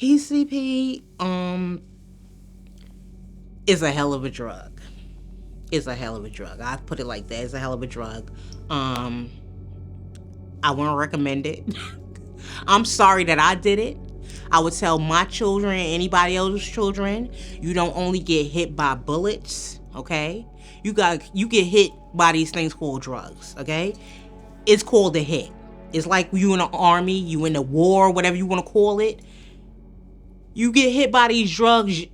PCP is a hell of a drug. It's a hell of a drug. I put it like that. It's a hell of a drug. Um, I wouldn't recommend it. I'm sorry that I did it. I would tell my children, anybody else's children, you don't only get hit by bullets, okay? You get hit by these things called drugs, okay? It's called a hit. It's like you in the army, you in the war, whatever you want to call it. You get hit by these drugs,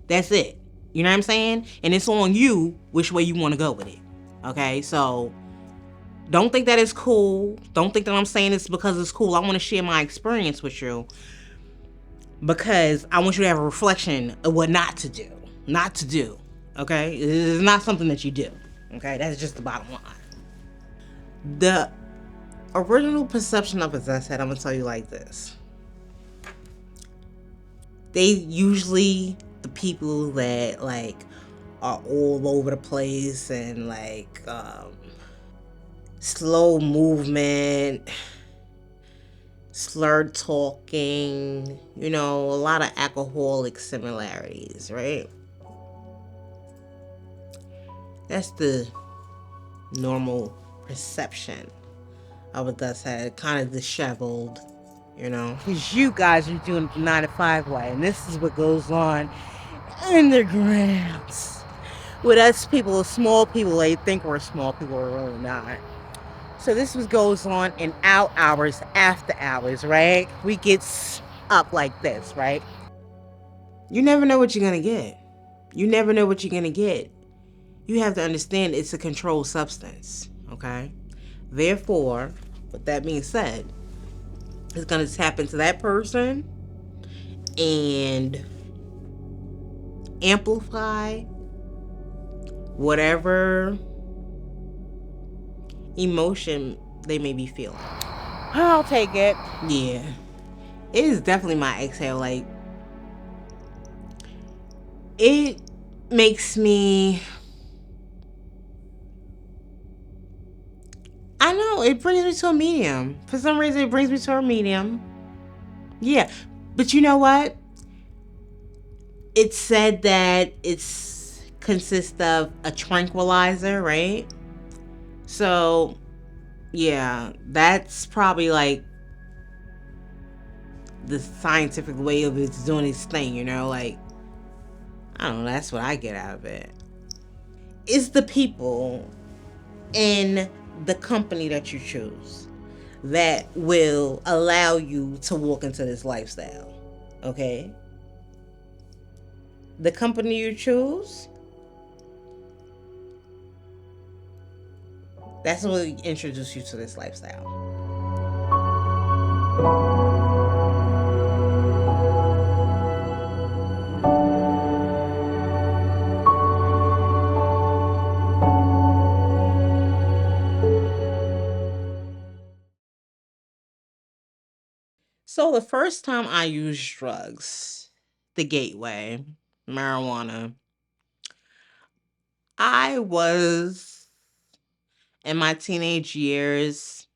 that's it. You know what I'm saying? And it's on you which way you want to go with it. Okay? So don't think that it's cool. Don't think that I'm saying this because it's cool. I want to share my experience with you because I want you to have a reflection of what not to do. Not to do. Okay? It's not something that you do. Okay? That's just the bottom line. The original perception of it, as I said, I'm going to tell you like this. They usually, the people that like are all over the place and like slow movement, slurred talking, a lot of alcoholic similarities, right? That's the normal perception of a dust head, kind of disheveled, Because you guys are doing it the 9 to 5 way, and this is what goes on in the grounds. With us people, small people, they think we're small people, we're really not. So this goes on in out hours, after hours, right? We get up like this, right? You never know what you're gonna get. You never know what you're gonna get. You have to understand it's a controlled substance, okay? Therefore, with that being said, it's gonna tap into that person and amplify whatever emotion they may be feeling. I'll take it. Yeah. It is definitely my exhale. Like, it makes me, I know, it brings me to a medium. For some reason, it brings me to a medium. Yeah. But you know what? It's said that it's consists of a tranquilizer, right? So, yeah, that's probably like the scientific way of it's doing its thing, Like, I don't know, that's what I get out of it. It's the people in the company that you choose that will allow you to walk into this lifestyle. Okay? The company you choose, that's what will introduce you to this lifestyle. So the first time I used drugs, the gateway, marijuana, I was in my teenage years,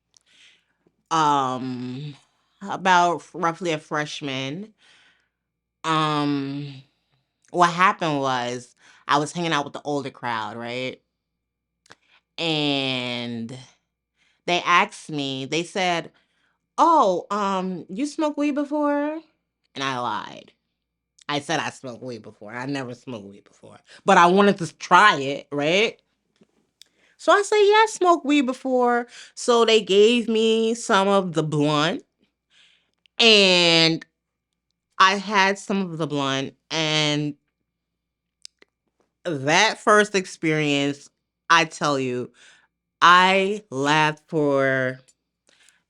um, about roughly a freshman. Um, what happened was I was hanging out with the older crowd, right? And they asked me, they said, "Oh, you smoked weed before?" And I lied. I said I smoked weed before. I never smoked weed before. But I wanted to try it, right? So I said, yeah, I smoked weed before. So they gave me some of the blunt. And I had some of the blunt. And that first experience, I tell you, I laughed for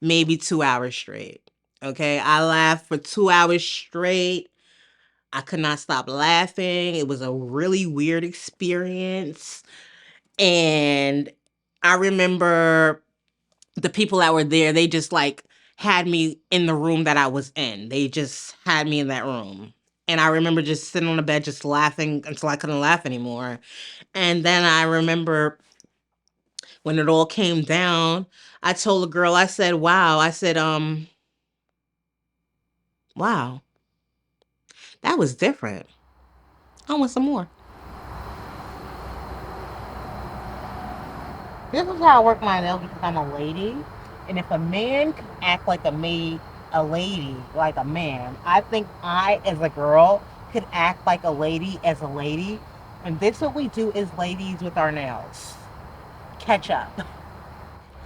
maybe 2 hours straight. Okay. I laughed for 2 hours straight. I could not stop laughing. It was a really weird experience. And I remember the people that were there, they just like had me in the room that I was in. They just had me in that room. And I remember just sitting on the bed, just laughing until I couldn't laugh anymore. And then I remember when it all came down, I told the girl, I said, wow. I said, wow. That was different. I want some more. This is how I work my nails because I'm a lady. And if a man can act like a lady, like a man, I think I, as a girl, could act like a lady as a lady. And this is what we do as ladies with our nails. Catch up.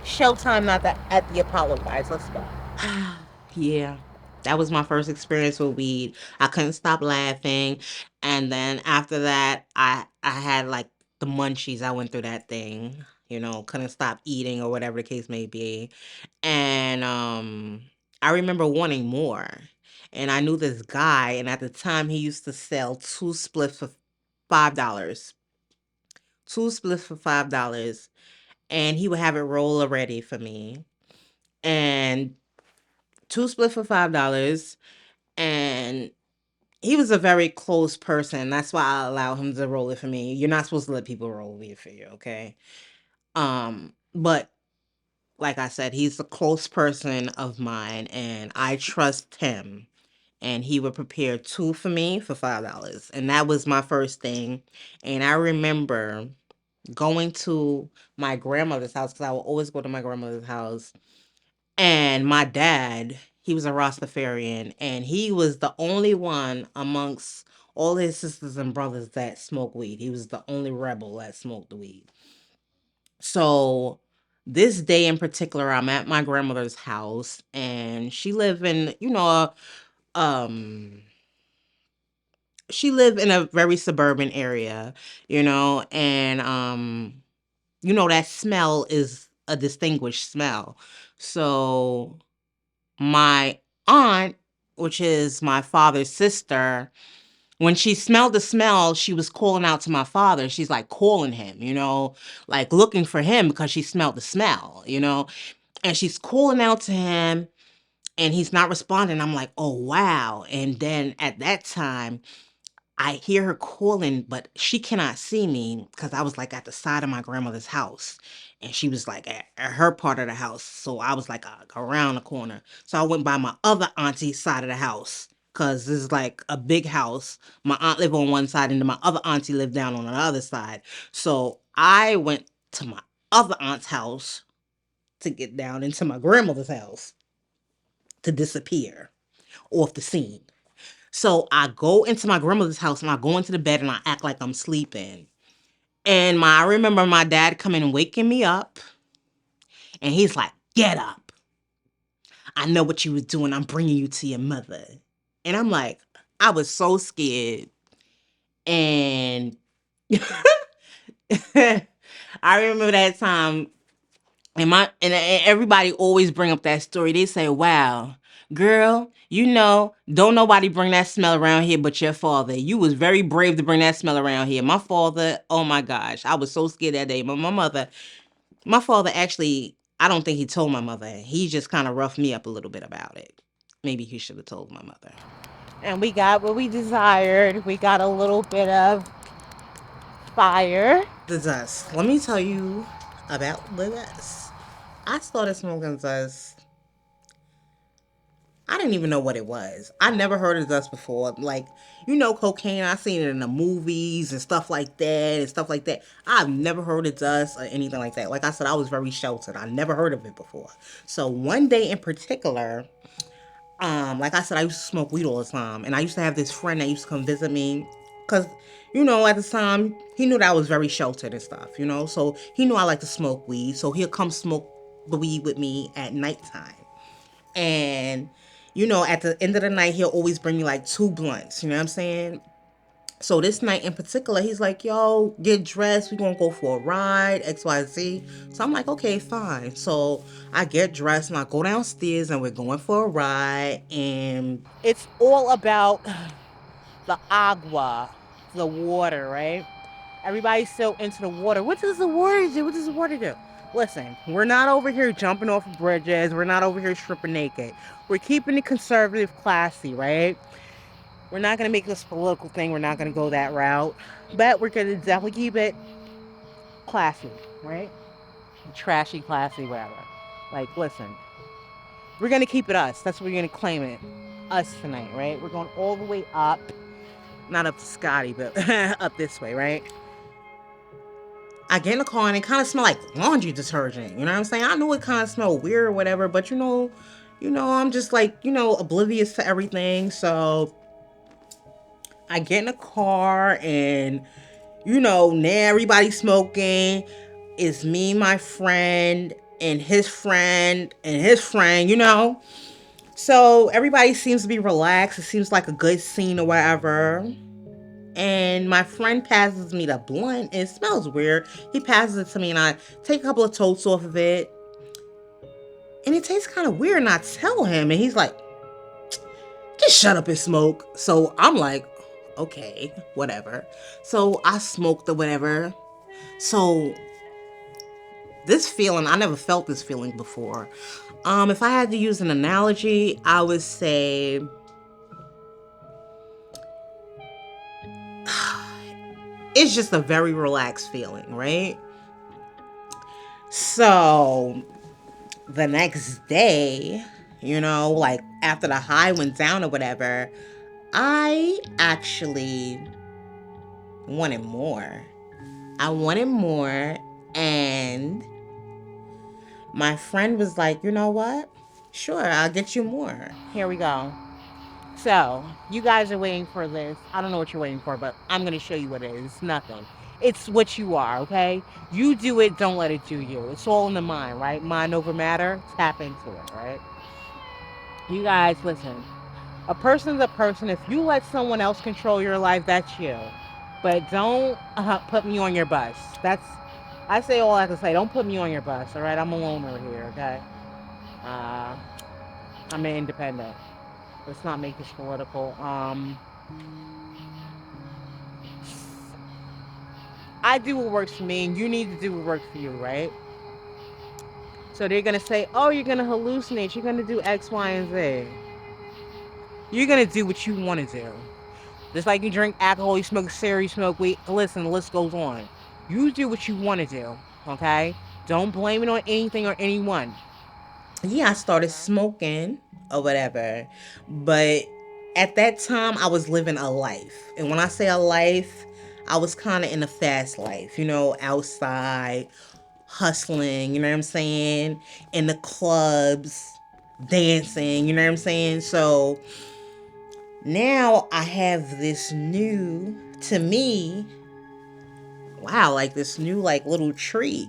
Showtime, not that at the Apollo, guys. Let's go. Yeah, that was my first experience with weed. I couldn't stop laughing, and then after that, I had like the munchies. I went through that thing, couldn't stop eating or whatever the case may be, and I remember wanting more, and I knew this guy, and at the time he used to sell two spliffs for $5, two spliffs for $5, and he would have it roll ready for me, and two spliffs for $5. And he was a very close person. That's why I allow him to roll it for me. You're not supposed to let people roll it for you, okay? But like I said, he's a close person of mine, and I trust him. And he would prepare two for me for $5, and that was my first thing. And I remember going to my grandmother's house because I would always go to my grandmother's house. And my dad, he was a Rastafarian, and he was the only one amongst all his sisters and brothers that smoked weed. He was the only rebel that smoked the weed. So this day in particular, I'm at my grandmother's house, and um, she lived in a very suburban area, and that smell is a distinguished smell. So my aunt, which is my father's sister, when she smelled the smell, she was calling out to my father. She's like calling him, like looking for him because she smelled the smell, and she's calling out to him and he's not responding. I'm like, oh, wow. And then at that time, I hear her calling, but she cannot see me because I was like at the side of my grandmother's house. And she was like at her part of the house. So I was like around the corner. So I went by my other auntie's side of the house because this is like a big house. My aunt lived on one side and then my other auntie lived down on the other side. So I went to my other aunt's house to get down into my grandmother's house to disappear off the scene. So I go into my grandmother's house and I go into the bed and I act like I'm sleeping. And I remember my dad coming and waking me up and he's like, get up. I know what you was doing. I'm bringing you to your mother. And I'm like, I was so scared. And I remember that time and everybody always bring up that story. They say, "Wow, girl, don't nobody bring that smell around here but your father. You was very brave to bring that smell around here." My father, oh my gosh, I was so scared that day. But my father actually, I don't think he told my mother. He just kind of roughed me up a little bit about it. Maybe he should have told my mother. And we got what we desired. We got a little bit of fire. The dust. Let me tell you about the dust. I started smoking dust. I didn't even know what it was. I never heard of dust before. Like, cocaine, I seen it in the movies and stuff like that and stuff like that. I've never heard of dust or anything like that. Like I said, I was very sheltered. I never heard of it before. So one day in particular, like I said, I used to smoke weed all the time. And I used to have this friend that used to come visit me. Cause, at the time, he knew that I was very sheltered and stuff, So he knew I like to smoke weed. So he'll come smoke the weed with me at nighttime. And, at the end of the night, he'll always bring me like two blunts. You know what I'm saying? So this night in particular, he's like, yo, get dressed. We're going to go for a ride, XYZ. So I'm like, okay, fine. So I get dressed and I go downstairs and we're going for a ride. And it's all about the agua, the water, right? Everybody's so into the water. What does the water do? What does the water do? Listen, we're not over here jumping off of bridges. We're not over here stripping naked. We're keeping it conservative, classy, right? We're not going to make this political thing. We're not going to go that route. But we're going to definitely keep it classy, right? Trashy, classy, whatever. Like, listen, we're going to keep it us. That's what we're going to claim it. Us tonight, right? We're going all the way up. not up to Scotty, but up this way, right? I get in the car and it kind of smelled like laundry detergent. You know what I'm saying? I know it kind of smelled weird or whatever, but I'm just like, oblivious to everything. So I get in the car and, now everybody's smoking. It's me, my friend, and his friend, and his friend. So everybody seems to be relaxed. It seems like a good scene or whatever. And my friend passes me the blunt. It smells weird. He passes it to me, and I take a couple of totes off of it. And it tastes kind of weird, and I tell him, and he's like, just shut up and smoke. So I'm like, okay, whatever. So I smoked or whatever. So this feeling, I never felt this feeling before. If I had to use an analogy, I would say it's just a very relaxed feeling, right? So the next day, like after the high went down or whatever, I actually wanted more. I wanted more, and my friend was like, you know what? Sure, I'll get you more. Here we go. So, you guys are waiting for this. I don't know what you're waiting for, but I'm going to show you what it is. Nothing. It's what you are, okay? You do it, don't let it do you. It's all in the mind, right? Mind over matter. Tap into it, right? You guys, listen. A person's a person. If you let someone else control your life, that's you. But don't put me on your bus. I say all I can say. Don't put me on your bus, all right? I'm a loner here, okay? Uh, I'm an independent. Let's not make this political. I do what works for me, and you need to do what works for you, right? So they're gonna say, "Oh, you're gonna hallucinate. You're gonna do X, Y, and Z." You're gonna do what you want to do. Just like you drink alcohol, you smoke cigarette, you smoke weed. Listen, the list goes on. You do what you want to do, okay? Don't blame it on anything or anyone. Yeah, I started smoking or whatever, but at that time I was living a life, and when I say a life, I was kind of in a fast life, outside hustling, you know what I'm saying, in the clubs, dancing, you know what I'm saying. So now I have this new, to me, wow, like this new like little treat.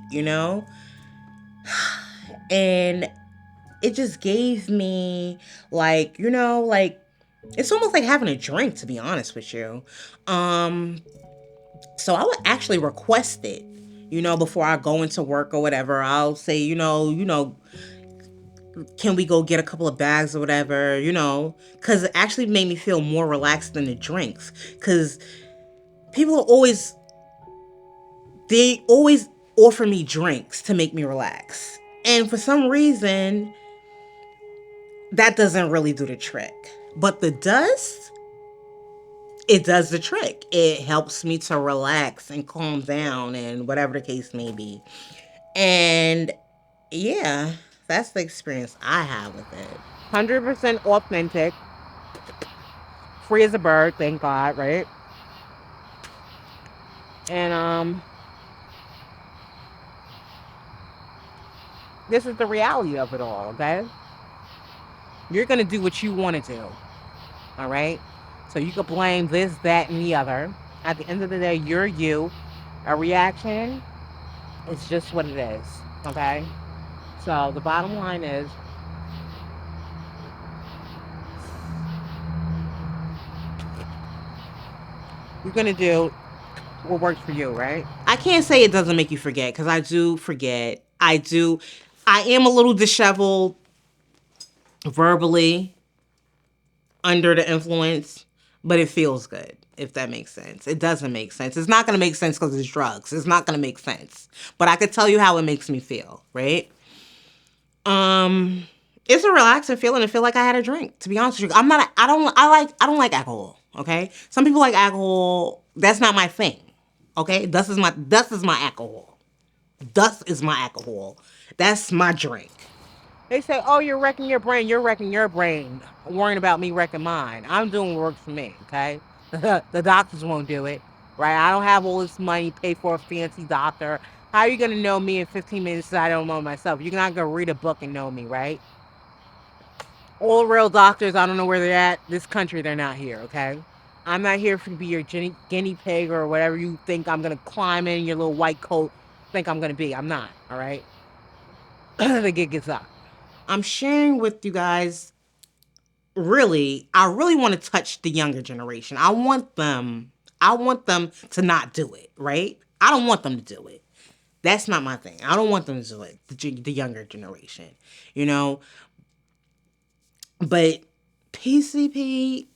And it just gave me like it's almost like having a drink, to be honest with you. um so I would actually request it, before I go into work or whatever. I'll say, can we go get a couple of bags or whatever, because it actually made me feel more relaxed than the drinks. Because people are always they always offer me drinks to make me relax, and for some reason that doesn't really do the trick. But the dust, it does the trick. It helps me to relax and calm down and whatever the case may be. And yeah, that's the experience I have with it. 100% authentic, free as a bird, thank God, right? And this is the reality of it all, okay? You're gonna do what you want to do, all right? So you can blame this, that, and the other. At the end of the day, you're you. A reaction, it's just what it is, okay? So the bottom line is, you're gonna do what works for you, right? I can't say it doesn't make you forget, because I do forget. I do. I am a little disheveled verbally under the influence, but it feels good, if that makes sense. It doesn't make sense. It's not going to make sense because it's drugs. It's not going to make sense. But I could tell you how it makes me feel, right? It's a relaxing feeling to feel like I had a drink, to be honest with you. I don't like alcohol, okay? Some people like alcohol. That's not my thing. Okay? Dust is my alcohol. Dust is my alcohol. That's my drink. They say, "Oh, you're wrecking your brain. You're wrecking your brain, worrying about me wrecking mine." I'm doing what works for me, okay? The doctors won't do it, right? I don't have all this money paid for a fancy doctor. How are you going to know me in 15 minutes if I don't know myself? You're not going to read a book and know me, right? All real doctors, I don't know where they're at. This country, they're not here, okay? I'm not here to be your guinea pig or whatever you think I'm going to climb in your little white coat, think I'm going to be. I'm not, all right? The gig is up. I'm sharing with you guys, really, I really want to touch the younger generation. I want them to not do it, right? I don't want them to do it. That's not my thing. I don't want them to do it, the younger generation, you know? But PCP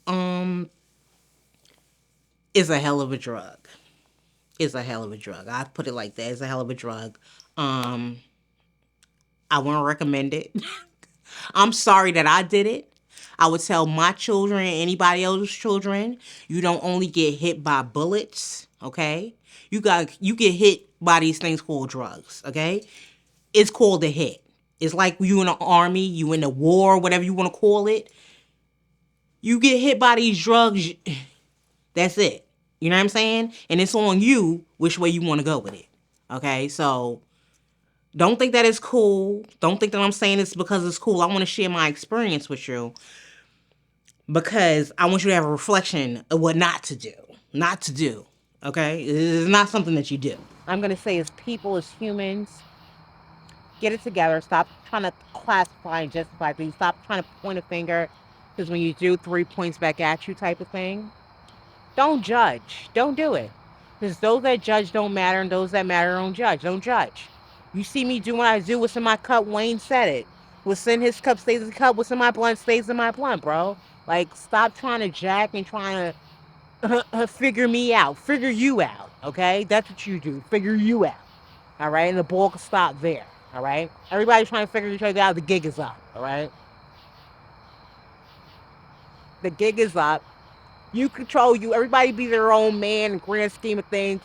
is a hell of a drug. It's a hell of a drug. I put it like that. It's a hell of a drug. Um I wouldn't recommend it. I'm sorry that I did it. I would tell my children, anybody else's children, you don't only get hit by bullets, okay? You get hit by these things called drugs, okay? It's called a hit. It's like you in the army, you in the war, whatever you want to call it. You get hit by these drugs, that's it. You know what I'm saying? And it's on you which way you want to go with it. Okay? So don't think that it's cool. Don't think that I'm saying this because it's cool. I want to share my experience with you because I want you to have a reflection of what not to do. Not to do. Okay? It's not something that you do. I'm going to say, as people, as humans, get it together. Stop trying to classify and justify things. Stop trying to point a finger because when you do, 3 points back at you type of thing. Don't judge. Don't do it. Because those that judge don't matter and those that matter don't judge. Don't judge. You see me do what I do. What's in my cup? Wayne said it. What's in his cup stays in his cup. What's in my blunt stays in my blunt, bro. Like, stop trying to jack and trying to figure me out. Figure you out, okay? That's what you do. Figure you out, all right? And the ball can stop there, all right? Everybody's trying to figure each other out. The gig is up, all right? The gig is up. You control you. Everybody be their own man in the grand scheme of things.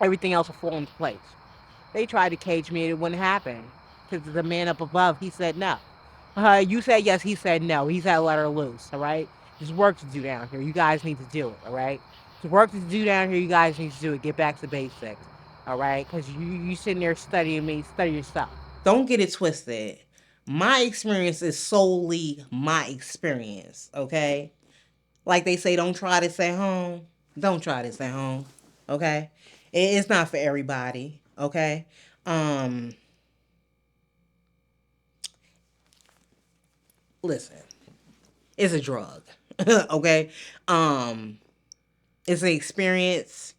Everything else will fall into place. They tried to cage me and it wouldn't happen. Because the man up above, he said no. You said yes, he said no. He's had to let her loose, all right? There's work to do down here. You guys need to do it, all right? There's work to do down here. You guys need to do it. Get back to basics, all right? Because you sitting there studying me. Study yourself. Don't get it twisted. My experience is solely my experience, okay? Like they say, don't try this at home. Don't try this at home. Okay? It's not for everybody. Okay? Listen. It's a drug. Okay? It's an experience.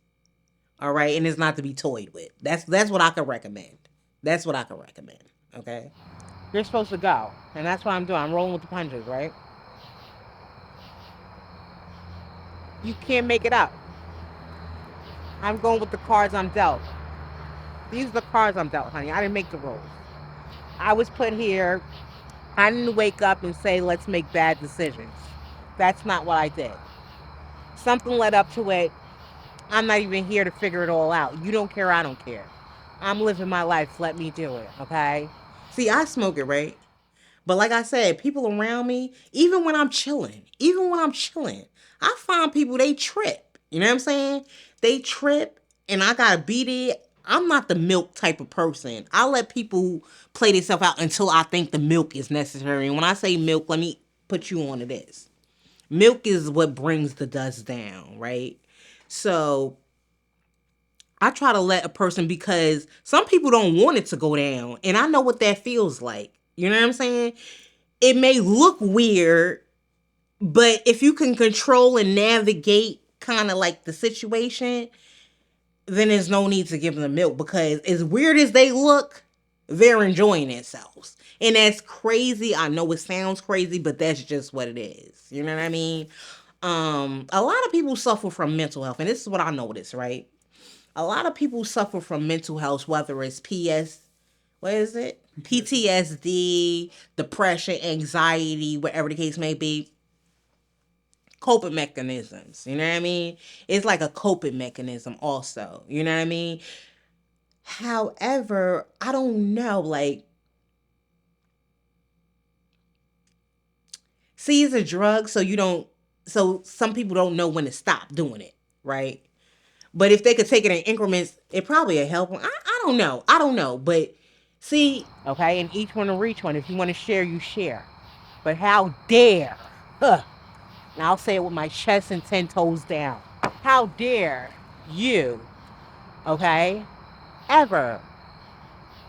All right, and it's not to be toyed with. That's what I can recommend. That's what I can recommend. Okay? You're supposed to go. And that's what I'm doing. I'm rolling with the punches, right? You can't make it up. I'm going with the cards I'm dealt. These are the cards I'm dealt, honey. I didn't make the rules. I was put here. I didn't wake up and say, let's make bad decisions. That's not what I did. Something led up to it. I'm not even here to figure it all out. You don't care, I don't care. I'm living my life. Let me do it, okay? See, I smoke it, right? But like I said, people around me, even when I'm chilling, I find people, they trip. You know what I'm saying? They trip and I gotta beat it. I'm not the milk type of person. I let people play themselves out until I think the milk is necessary. And when I say milk, let me put you on to this. Milk is what brings the dust down, right? So I try to let a person, because some people don't want it to go down. And I know what that feels like. You know what I'm saying? It may look weird, but if you can control and navigate kind of like the situation, then there's no need to give them the milk, because as weird as they look, they're enjoying themselves. And that's crazy. I know it sounds crazy, but that's just what it is. You know what I mean? A lot of people suffer from mental health, and this is what I noticed, right? A lot of people suffer from mental health, whether it's what is it? PTSD, depression, anxiety, whatever the case may be. Coping mechanisms, you know what I mean? It's like a coping mechanism also, you know what I mean? However, I don't know, like, see, it's a drug, so you don't So some people don't know when to stop doing it, right? But if they could take it in increments, it probably would help them. I don't know. I don't know. But see, okay, and each one will reach one. If you want to share, you share. But how dare, huh, and I'll say it with my chest and 10 toes down. How dare you, okay, ever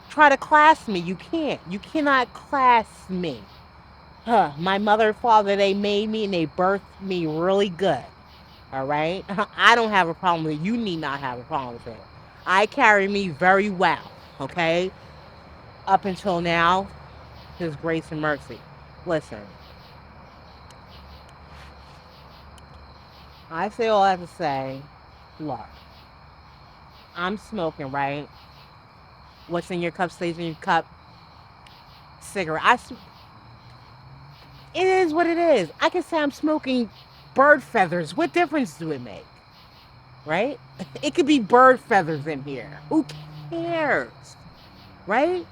try to class me? You can't. You cannot class me. Huh, my mother and father, they made me and they birthed me really good. All right? I don't have a problem with it. You need not have a problem with it. I carry me very well. Okay? Up until now, His grace and mercy. Listen, I say all I have to say. Look, I'm smoking, right? What's in your cup stays in your cup. Cigarette. It is what it is. I can say I'm smoking bird feathers. What difference do it make? Right? It could be bird feathers in here. Who cares? Right?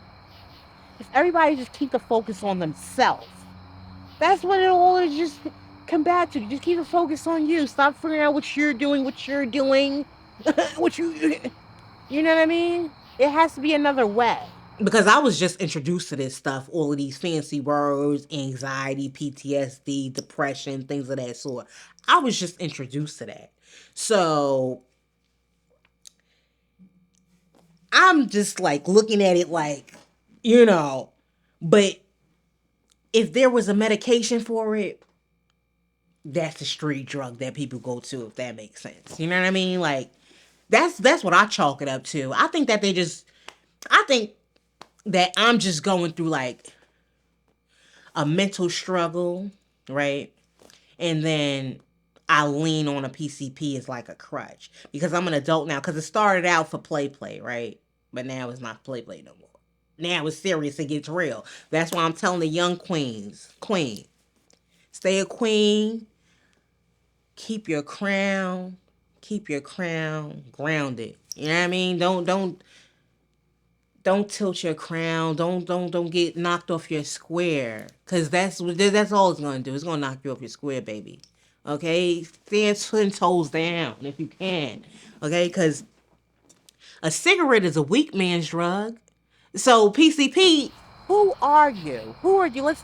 If everybody just keep the focus on themselves, that's what it all is. Just come back to. Just keep the focus on you. Stop figuring out what you're doing, what you know what I mean? It has to be another way. Because I was just introduced to this stuff, all of these fancy words, anxiety, PTSD, depression, things of that sort. I was just introduced to that. So I'm just like looking at it like, you know, but if there was a medication for it, that's the street drug that people go to, if that makes sense. You know what I mean? Like that's what I chalk it up to. I think that I'm just going through like a mental struggle, right? And then I lean on a PCP as like a crutch because I'm an adult now. Because it started out for play, right? But now it's not play no more. Now it's serious. It gets real. That's why I'm telling the young queen, stay a queen, keep your crown grounded. You know what I mean? Don't tilt your crown. Don't get knocked off your square. Cause that's all it's gonna do. It's gonna knock you off your square, baby. Okay, stand 10 toes down if you can. Okay, cause a cigarette is a weak man's drug. So PCP, who are you? Who are you? Let's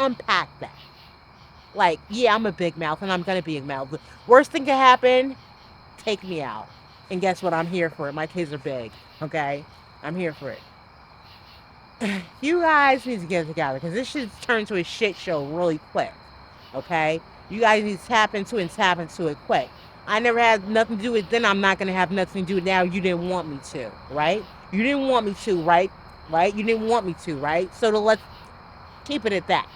unpack that. Like, yeah, I'm a big mouth and I'm gonna be a mouth. The worst thing can happen, take me out. And guess what? I'm here for it. My kids are big. Okay? I'm here for it. You guys need to get it together because this should turn to a shit show really quick. Okay? You guys need to tap into it and tap into it quick. I never had nothing to do with it, then I'm not going to have nothing to do with it now. You didn't want me to, right? You didn't want me to, right? Right? You didn't want me to, right? So let's keep it at that.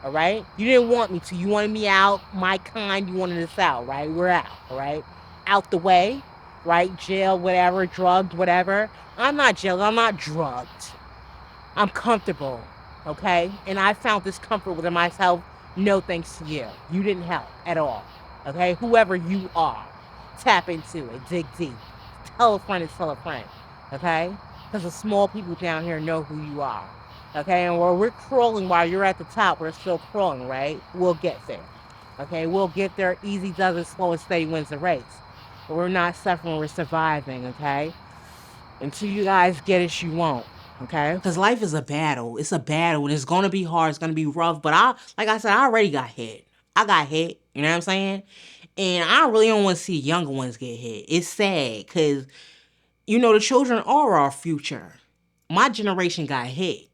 All right? You didn't want me to. You wanted me out, my kind. You wanted us out, right? We're out, all right? Out the way, right? Jail, whatever, drugged, whatever. I'm not jailed. I'm not drugged. I'm comfortable, okay? And I found this comfort within myself. No thanks to you. You didn't help at all, okay? Whoever you are, tap into it. Dig deep. Tell a friend to tell a friend, okay? Because the small people down here know who you are, okay? And while we're crawling, while you're at the top, we're still crawling, right? We'll get there, okay? We'll get there. Easy does it, slow and steady wins the race. But we're not suffering, we're surviving, okay? Until you guys get it, you won't. Okay? Because life is a battle. It's a battle and it's going to be hard. It's going to be rough. But like I said, I already got hit. I got hit. You know what I'm saying? And I really don't want to see younger ones get hit. It's sad because, the children are our future. My generation got hit.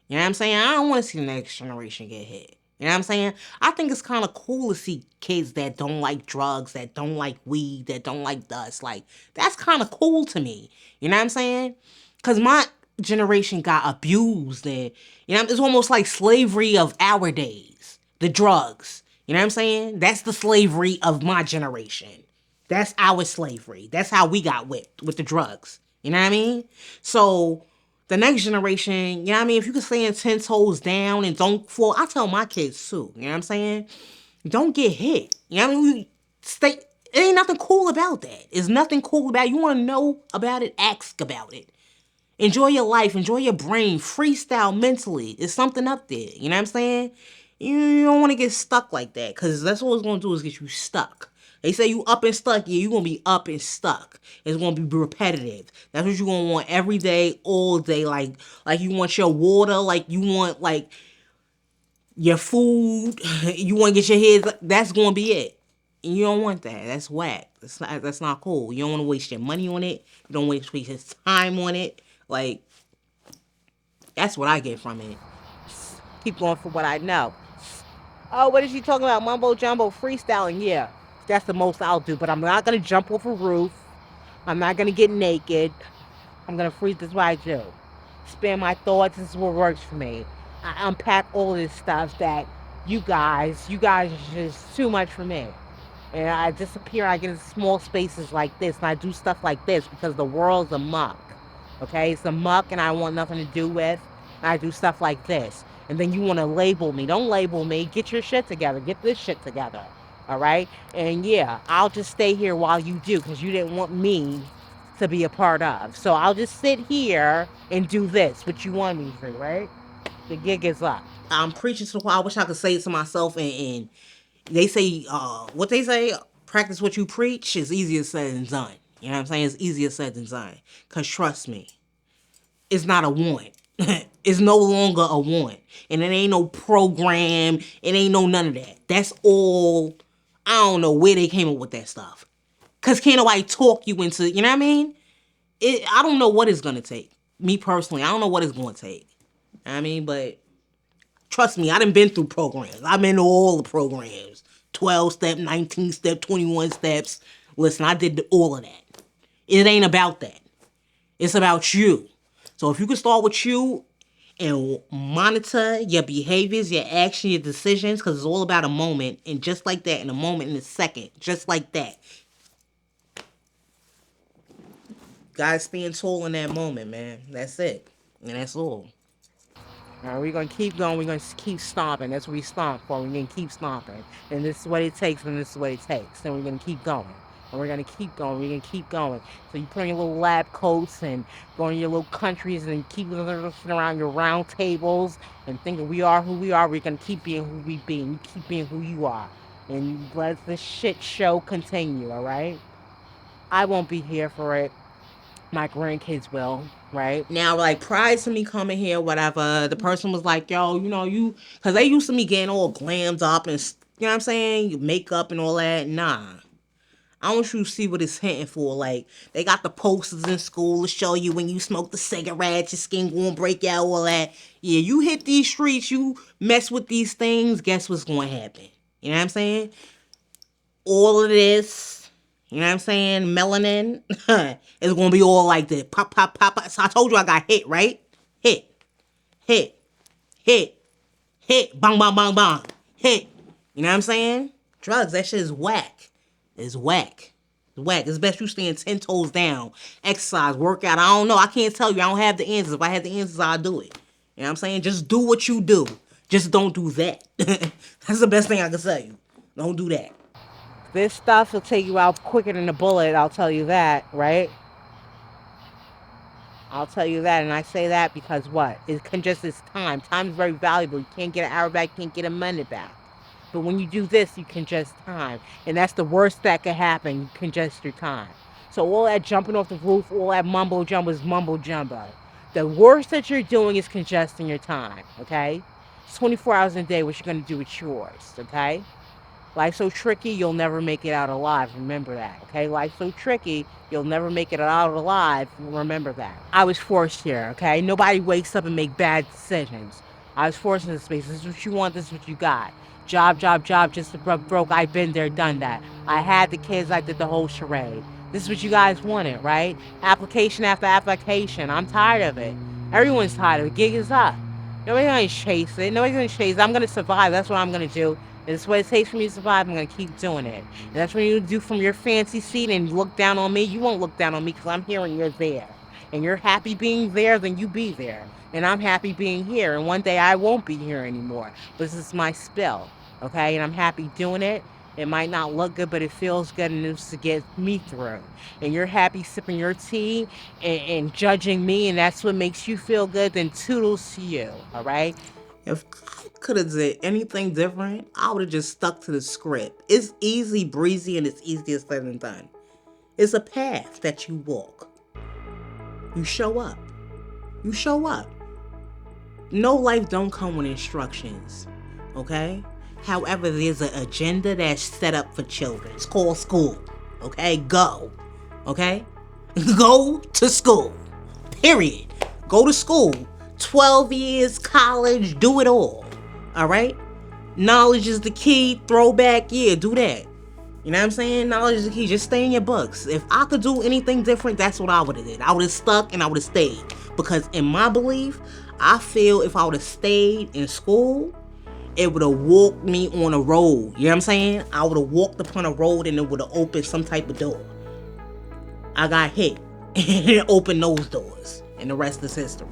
You know what I'm saying? I don't want to see the next generation get hit. You know what I'm saying? I think it's kind of cool to see kids that don't like drugs, that don't like weed, that don't like dust. Like, that's kind of cool to me. You know what I'm saying? Because my generation got abused and, it's almost like slavery of our days. The drugs. You know what I'm saying? That's the slavery of my generation. That's our slavery. That's how we got whipped with the drugs. You know what I mean? So the next generation, you know what I mean? If you can stand 10 toes down and don't fall, I tell my kids too, you know what I'm saying? Don't get hit. You know what I mean? It ain't nothing cool about that. There's nothing cool about it. You want to know about it? Ask about it. Enjoy your life. Enjoy your brain. Freestyle mentally. There's something up there. You know what I'm saying? You don't want to get stuck like that, because that's what it's going to do, is get you stuck. They say you up and stuck, yeah, you're going to be up and stuck. It's going to be repetitive. That's what you're going to want every day, all day. Like you want your water, like you want like your food, you want to get your head, that's going to be it. And you don't want that. That's whack. That's not cool. You don't want to waste your money on it. You don't want to waste your time on it. Like, that's what I get from it. Keep going for what I know. Oh, what is she talking about? Mumbo jumbo freestyling. Yeah, that's the most I'll do. But I'm not gonna jump off a roof. I'm not gonna get naked. I'm gonna freeze. This is what I do. Spare my thoughts. This is what works for me. I unpack all this stuff that you guys are just too much for me. And I disappear. I get in small spaces like this, and I do stuff like this because the world's a muck. Okay, it's a muck, and I want nothing to do with. And I do stuff like this, and then you want to label me. Don't label me. Get your shit together. Get this shit together. All right. And yeah, I'll just stay here while you do, because you didn't want me to be a part of. So I'll just sit here and do this, what you want me to, right? The gig is up. I'm preaching to the choir. I wish I could say it to myself, and they say, what they say, practice what you preach is easier said than done. You know what I'm saying? It's easier said than done. Because trust me, it's not a want. It's no longer a want. And it ain't no program. It ain't no none of that. That's all, I don't know where they came up with that stuff. Because can't nobody talk you into, you know what I mean? I don't know what it's going to take. Me personally, I don't know what it's going to take. I mean, but trust me, I done been through programs. I've been to all the programs. 12 step, 19 step, 21 steps. Listen, I did all of that. It ain't about that. It's about you. So if you can start with you and monitor your behaviors, your action, your decisions, because it's all about a moment. And just like that, in a moment, in a second, just like that. Gotta stand tall in that moment, man. That's it. And that's all. We're gonna keep going. We're gonna keep stomping. That's what we stomp for. We're gonna keep stomping, and this is what it takes, and this is what it takes. And we're gonna keep going, and we're gonna keep going. We're gonna keep going. So you put on your little lab coats and go in your little countries and keep looking around your round tables and thinking we are who we are. We're gonna keep being who we be, and you keep being who you are, and let the shit show continue. All right. I won't be here for it. My grandkids will, right? Now, like, prior to me coming here, whatever, the person was like, yo, because they used to me getting all glammed up and, you know what I'm saying, makeup and all that. Nah. I want you to see what it's hitting for. Like, they got the posters in school to show you when you smoke the cigarettes, your skin gonna break out, all that. Yeah, you hit these streets, you mess with these things, guess what's gonna happen? You know what I'm saying? All of this, you know what I'm saying, melanin, is gonna be all like this. Pop, pop, pop, pop. So I told you I got hit, right? Hit, hit, hit, hit, bang, bang, bang, bang, hit. You know what I'm saying? Drugs, that shit is whack. It's whack. It's whack. It's best you stand 10 toes down. Exercise, workout. I don't know. I can't tell you. I don't have the answers. If I had the answers, I'd do it. You know what I'm saying? Just do what you do. Just don't do that. That's the best thing I can tell you. Don't do that. This stuff will take you out quicker than a bullet, I'll tell you that, right? I'll tell you that, and I say that because what? It congests time. Time is very valuable. You can't get an hour back, you can't get a minute back. But when you do this, you congest time. And that's the worst that could happen. You congest your time. So all that jumping off the roof, all that mumbo jumbo is mumbo jumbo. The worst that you're doing is congesting your time, okay? It's 24 hours in a day, what you're going to do with yours, okay? Life's so tricky, you'll never make it out alive. Remember that, okay? Life's so tricky, you'll never make it out alive. Remember that. I was forced here, okay? Nobody wakes up and make bad decisions. I was forced in this space. This is what you want, this is what you got. Job, job, job, just broke. I've been there, done that. I had the kids, I did the whole charade. This is what you guys wanted, right? Application after application. I'm tired of it. Everyone's tired of it. Gig is up. Nobody's gonna chase it. Nobody's gonna chase it. I'm gonna survive. That's what I'm gonna do. It's what it takes for me to survive. I'm going to keep doing it. And that's what you do from your fancy seat and look down on me. You won't look down on me because I'm here and you're there. And you're happy being there, then you be there. And I'm happy being here. And one day I won't be here anymore. This is my spill. Okay? And I'm happy doing it. It might not look good, but it feels good enough to get me through. And you're happy sipping your tea and judging me, and that's what makes you feel good, then toodles to you. All right? If I could have did anything different, I would have just stuck to the script. It's easy breezy and it's easier said than done. It's a path that you walk. You show up. You show up. No life don't come with instructions. Okay? However, there's an agenda that's set up for children. It's called school. Okay? Go. Okay? Go to school. Period. Go to school. 12 years, college, do it all. Alright? Knowledge is the key. Throwback, yeah, do that. You know what I'm saying? Knowledge is the key. Just stay in your books. If I could do anything different, that's what I would have did. I would have stuck and I would have stayed. Because in my belief, I feel if I would have stayed in school, it would have walked me on a road. You know what I'm saying? I would have walked upon a road and it would have opened some type of door. I got hit and it opened those doors. And the rest is history.